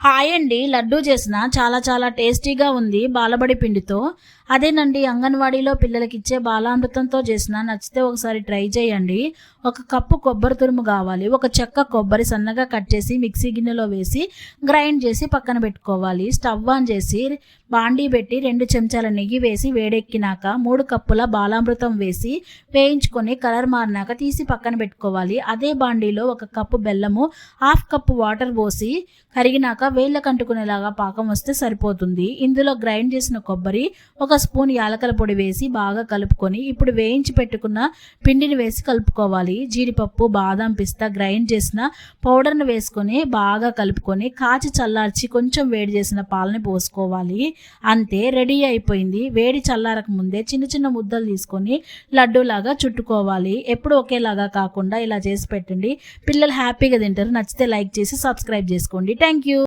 Hi అండి. లడ్డూ చేసిన చాలా చాలా టేస్టీగా ఉంది బాలబడి పిండితో. అదేనండి అంగన్వాడీలో పిల్లలకిచ్చే బాలామృతంతో చేసిన. నచ్చితే ఒకసారి ట్రై చేయండి. ఒక కప్పు కొబ్బరి తురుము కావాలి. ఒక చెక్క కొబ్బరి సన్నగా కట్ చేసి మిక్సీ గిన్నెలో వేసి గ్రైండ్ చేసి పక్కన పెట్టుకోవాలి. స్టవ్ ఆన్ చేసి బాండీ పెట్టి 2 చెంచాల నెయ్యి వేసి వేడెక్కినాక 3 కప్పుల బాలామృతం వేసి వేయించుకొని కలర్ మారినాక తీసి పక్కన పెట్టుకోవాలి. అదే బాండీలో 1 కప్పు బెల్లము, 1/2 కప్పు వాటర్ పోసి కరిగినాక వేళ్ళకు అంటుకునేలాగా పాకం వస్తే సరిపోతుంది. ఇందులో గ్రైండ్ చేసిన కొబ్బరి, 1 స్పూన్ యాలకల పొడి వేసి బాగా కలుపుకొని ఇప్పుడు వేయించి పెట్టుకున్న పిండిని వేసి కలుపుకోవాలి. జీడిపప్పు, బాదం, పిస్తా గ్రైండ్ చేసిన పౌడర్ను వేసుకొని బాగా కలుపుకొని కాచి చల్లార్చి కొంచెం వేడి చేసిన పాలని పోసుకోవాలి. అంతే, రెడీ అయిపోయింది. వేడి చల్లారక ముందే చిన్న చిన్న ముద్దలు తీసుకొని లడ్డూలాగా చుట్టుకోవాలి. ఎప్పుడు ఒకేలాగా కాకుండా ఇలా చేసి పెట్టండి. పిల్లలు హ్యాపీగా తింటారు. నచ్చితే లైక్ చేసి సబ్స్క్రైబ్ చేసుకోండి. Thank you.